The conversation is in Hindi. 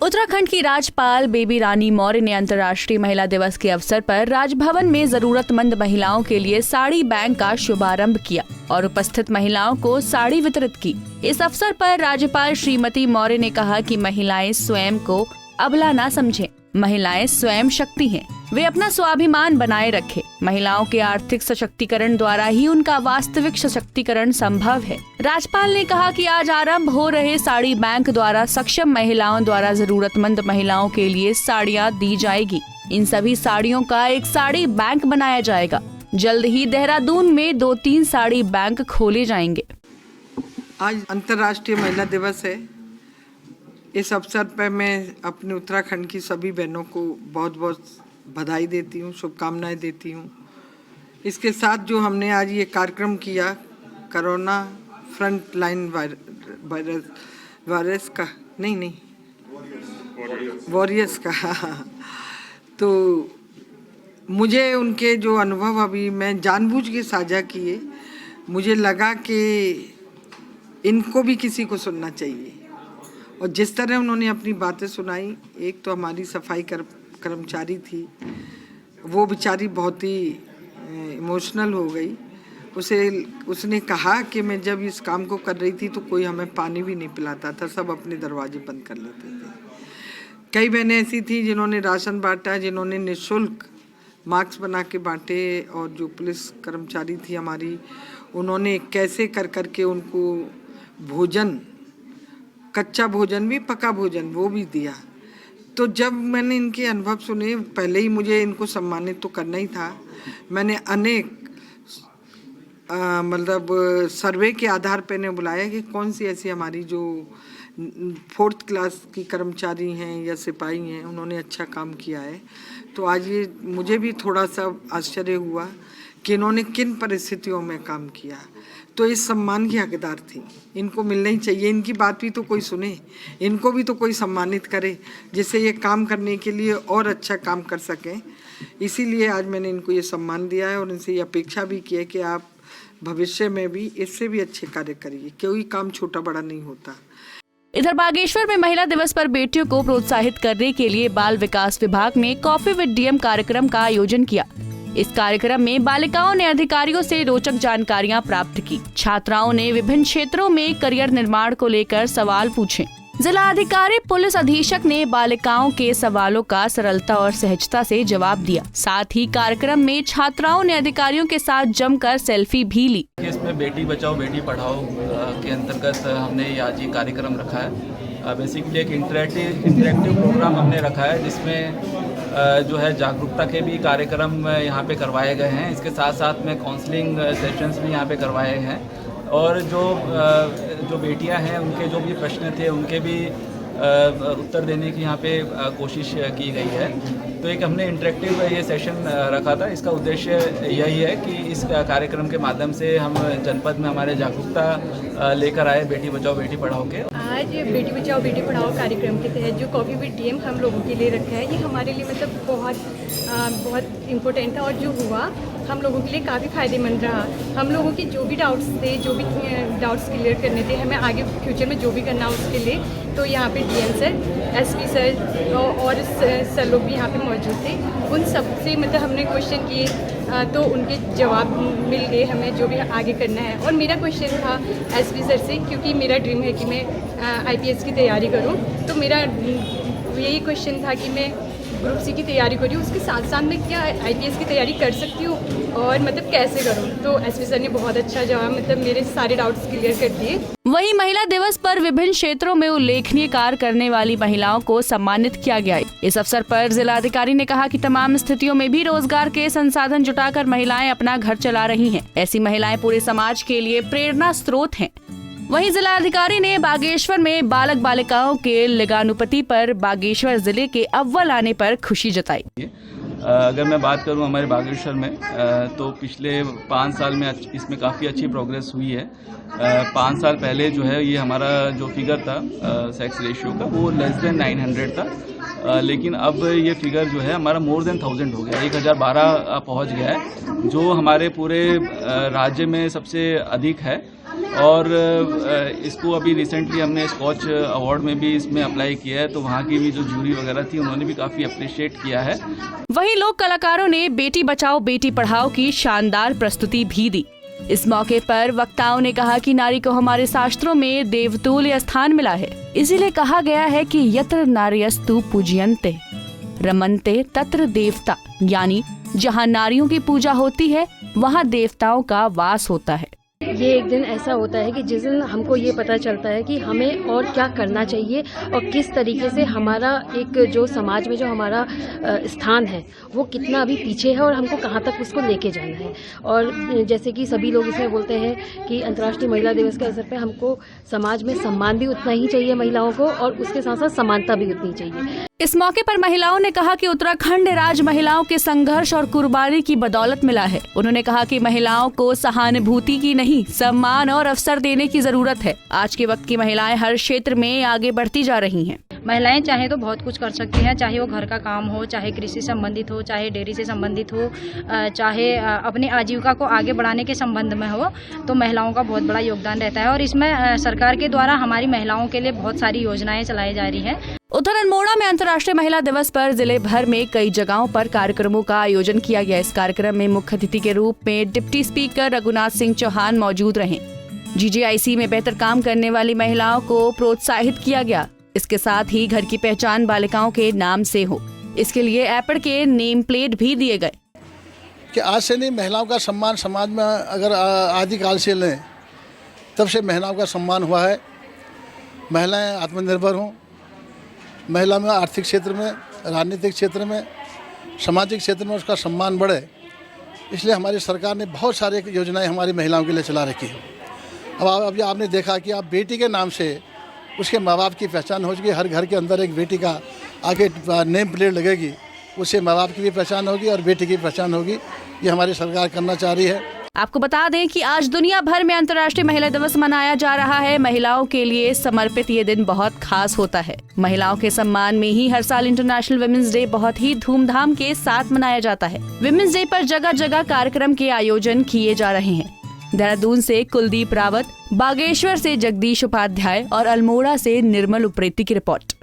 उत्तराखंड की राज्यपाल बेबी रानी मौर्य ने अंतर्राष्ट्रीय महिला दिवस के अवसर पर राजभवन में जरूरतमंद महिलाओं के लिए साड़ी बैंक का शुभारंभ किया और उपस्थित महिलाओं को साड़ी वितरित की। इस अवसर पर राज्यपाल श्रीमती मौर्य ने कहा कि महिलाएं स्वयं को अबला न समझें। महिलाएं स्वयं शक्ति हैं। वे अपना स्वाभिमान बनाए रखें। महिलाओं के आर्थिक सशक्तिकरण द्वारा ही उनका वास्तविक सशक्तिकरण संभव है। राज्यपाल ने कहा कि आज आरंभ हो रहे साड़ी बैंक द्वारा सक्षम महिलाओं द्वारा जरूरतमंद महिलाओं के लिए साड़ियां दी जाएगी। इन सभी साड़ियों का एक साड़ी बैंक बनाया जाएगा। जल्द ही देहरादून में 2-3 साड़ी बैंक खोले जाएंगे। आज अंतर्राष्ट्रीय महिला दिवस है। इस अवसर पर मैं अपने उत्तराखंड की सभी बहनों को बहुत बहुत बधाई देती हूँ, शुभकामनाएं देती हूँ। इसके साथ जो हमने आज ये कार्यक्रम किया कोरोना फ्रंट लाइन वायरस का वॉरियर्स का तो मुझे उनके जो अनुभव अभी मैं जानबूझ के साझा किए, मुझे लगा कि इनको भी किसी को सुनना चाहिए। और जिस तरह उन्होंने अपनी बातें सुनाई, एक तो हमारी सफाई कर्मचारी थी, वो बेचारी बहुत ही इमोशनल हो गई। उसने कहा कि मैं जब इस काम को कर रही थी तो कोई हमें पानी भी नहीं पिलाता था, सब अपने दरवाजे बंद कर लेते थे। कई बहनें ऐसी थी जिन्होंने राशन बांटा, जिन्होंने निःशुल्क मास्क बना के बांटे, और जो पुलिस कर्मचारी थी हमारी, उन्होंने कैसे कर करके उनको भोजन, कच्चा भोजन भी, पका भोजन वो भी दिया। तो जब मैंने इनके अनुभव सुने, पहले ही मुझे इनको सम्मानित तो करना ही था। मैंने अनेक मतलब सर्वे के आधार पर ने बुलाया कि कौन सी ऐसी हमारी जो 4th क्लास की कर्मचारी हैं या सिपाही हैं, उन्होंने अच्छा काम किया है। तो आज ये मुझे भी थोड़ा सा आश्चर्य हुआ कि इन्होंने किन परिस्थितियों में काम किया। तो इस सम्मान की हकदार थी, इनको मिलना ही चाहिए। इनकी बात भी तो कोई सुने, इनको भी तो कोई सम्मानित करे, जिससे ये काम करने के लिए और अच्छा काम कर सकें। इसीलिए आज मैंने इनको ये सम्मान दिया है और इनसे ये अपेक्षा भी की है कि आप भविष्य में भी इससे भी अच्छे कार्य करिए। कोई काम छोटा बड़ा नहीं होता। इधर बागेश्वर में महिला दिवस पर बेटियों को प्रोत्साहित करने के लिए बाल विकास विभाग ने कॉफी विद डीएम कार्यक्रम का आयोजन किया। इस कार्यक्रम में बालिकाओं ने अधिकारियों से रोचक जानकारियां प्राप्त की। छात्राओं ने विभिन्न क्षेत्रों में करियर निर्माण को लेकर सवाल पूछे। जिला अधिकारी पुलिस अधीक्षक ने बालिकाओं के सवालों का सरलता और सहजता से जवाब दिया। साथ ही कार्यक्रम में छात्राओं ने अधिकारियों के साथ जमकर सेल्फी भी ली। इसमें बेटी बचाओ बेटी पढ़ाओ के अंतर्गत हमने आज ये कार्यक्रम रखा है। बेसिकली एक इंटरेक्टिव प्रोग्राम हमने रखा है, जिसमें जो है जागरूकता के भी कार्यक्रम यहाँ पे करवाए गए हैं। इसके साथ साथ में काउंसलिंग सेशंस भी यहाँ पे करवाए हैं, और जो बेटियां हैं उनके जो भी प्रश्न थे उनके भी उत्तर देने की यहाँ पे कोशिश की गई है। तो एक हमने इंटरेक्टिव ये सेशन रखा था। इसका उद्देश्य यही है कि इस कार्यक्रम के माध्यम से हम जनपद में हमारे जागरूकता लेकर आए बेटी बचाओ बेटी पढ़ाओ के। आज बेटी बचाओ बेटी पढ़ाओ कार्यक्रम के तहत जो कॉफी विद डीएम हम लोगों के लिए रखा है, ये हमारे लिए मतलब बहुत इम्पोर्टेंट था, और जो हुआ हम लोगों के लिए काफ़ी फ़ायदेमंद रहा। हम लोगों के जो भी डाउट्स थे, जो भी डाउट्स क्लियर करने थे, हमें आगे फ्यूचर में जो भी करना हो उसके लिए, तो यहाँ पे डीएम सर, एसपी सर और सर लोग भी यहाँ पे मौजूद थे। उन सब से मतलब हमने क्वेश्चन किए, तो उनके जवाब मिल गए हमें जो भी आगे करना है। और मेरा क्वेश्चन था एसपी सर से, क्योंकि मेरा ड्रीम है कि मैं आईपीएस की तैयारी करूं, तो मेरा यही क्वेश्चन था कि मैं ग्रुप सी की तैयारी करी, उसके साथ साथ मैं क्या आईपीएस की तैयारी कर सकती हूँ और मतलब कैसे करूँ। तो एसपी सर ने बहुत अच्छा जवाब, मतलब मेरे सारे डाउट्स क्लियर कर दिए। वहीं महिला दिवस पर विभिन्न क्षेत्रों में उल्लेखनीय कार्य करने वाली महिलाओं को सम्मानित किया गया। इस अवसर पर जिला अधिकारी ने कहा कि तमाम स्थितियों में भी रोजगार के संसाधन जुटाकर महिलाएं अपना घर चला रही हैं। ऐसी महिलाएं पूरे समाज के लिए प्रेरणा स्रोत हैं। वहीं जिला अधिकारी ने बागेश्वर में बालक बालिकाओं के लिंगानुपाति पर बागेश्वर जिले के अव्वल आने पर खुशी जताई। अगर मैं बात करूं हमारे बागेश्वर में, तो पिछले 5 साल में इसमें काफ़ी अच्छी प्रोग्रेस हुई है। 5 साल पहले जो है ये हमारा जो फिगर था सेक्स रेशियो का, वो लेस देन 900 था, लेकिन अब ये फिगर जो है हमारा मोर देन 1000 हो गया, 1012 पहुंच गया है, जो हमारे पूरे राज्य में सबसे अधिक है। और इसको अभी रिसेंटली हमने स्कॉच अवार्ड में भी इसमें अप्लाई किया है, तो वहाँ की भी जो जूरी वगैरह थी उन्होंने भी काफ़ी अप्रिशिएट किया है। वहीं लोक कलाकारों ने बेटी बचाओ बेटी पढ़ाओ की शानदार प्रस्तुति भी दी। इस मौके पर वक्ताओं ने कहा कि नारी को हमारे शास्त्रों में देवतुल्य स्थान मिला है, इसीलिए कहा गया है कि यत्र नार्यस्तु पूज्यन्ते रमन्ते तत्र देवता, यानी जहाँ नारियों की पूजा होती है वहाँ देवताओं का वास होता है। ये एक दिन ऐसा होता है कि जिस दिन हमको ये पता चलता है कि हमें और क्या करना चाहिए और किस तरीके से हमारा एक जो समाज में जो हमारा स्थान है वो कितना अभी पीछे है और हमको कहाँ तक उसको लेके जाना है। और जैसे कि सभी लोग इसमें बोलते हैं कि अंतर्राष्ट्रीय महिला दिवस के अवसर पे हमको समाज में सम्मान भी उतना ही चाहिए महिलाओं को, और उसके साथ साथ समानता भी उतनी चाहिए। इस मौके पर महिलाओं ने कहा कि उत्तराखंड राज्य महिलाओं के संघर्ष और कुर्बानी की बदौलत मिला है। उन्होंने कहा कि महिलाओं को सहानुभूति की नहीं, सम्मान और अवसर देने की जरूरत है। आज के वक्त की महिलाएं हर क्षेत्र में आगे बढ़ती जा रही हैं। महिलाएं चाहे तो बहुत कुछ कर सकती हैं, चाहे वो घर का काम हो, चाहे कृषि संबंधित हो, चाहे डेयरी से संबंधित हो, चाहे अपनी आजीविका को आगे बढ़ाने के संबंध में हो, तो महिलाओं का बहुत बड़ा योगदान रहता है। और इसमें सरकार के द्वारा हमारी महिलाओं के लिए बहुत सारी योजनाएं चलाई जा रही हैं। उधर अल्मोड़ा में अंतर्राष्ट्रीय महिला दिवस पर जिले भर में कई जगहों पर कार्यक्रमों का आयोजन किया गया। इस कार्यक्रम में मुख्य अतिथि के रूप में डिप्टी स्पीकर रघुनाथ सिंह चौहान मौजूद रहे। GGIC में बेहतर काम करने वाली महिलाओं को प्रोत्साहित किया गया। इसके साथ ही घर की पहचान बालिकाओं के नाम से हो, इसके लिए एपड़ के नेम प्लेट भी दिए गए। कि आज से नहीं, महिलाओं का सम्मान समाज में अगर आदिकाल से लें तब से महिलाओं का सम्मान हुआ है। महिलाएं आत्मनिर्भर हों, महिला में आर्थिक क्षेत्र में, राजनीतिक क्षेत्र में, सामाजिक क्षेत्र में उसका सम्मान बढ़े, इसलिए हमारी सरकार ने बहुत सारे योजनाएं हमारी महिलाओं के लिए चला रखी है। अब अभी आपने देखा कि आप बेटी के नाम से उसके माँ बाप की पहचान हो चुकी। हर घर के अंदर एक बेटी का आगे नेम प्लेट लगेगी, उससे माँ बाप की भी पहचान होगी और बेटी की पहचान होगी। ये हमारी सरकार करना चाह रही है। आपको बता दें कि आज दुनिया भर में अंतर्राष्ट्रीय महिला दिवस मनाया जा रहा है। महिलाओं के लिए समर्पित ये दिन बहुत खास होता है। महिलाओं के सम्मान में ही हर साल इंटरनेशनल विमेंस डे बहुत ही धूमधाम के साथ मनाया जाता है। विमेंस डे पर जगह जगह कार्यक्रम के आयोजन किए जा रहे हैं। देहरादून से कुलदीप रावत, बागेश्वर से जगदीश उपाध्याय और अल्मोड़ा से निर्मल उप्रेती की रिपोर्ट।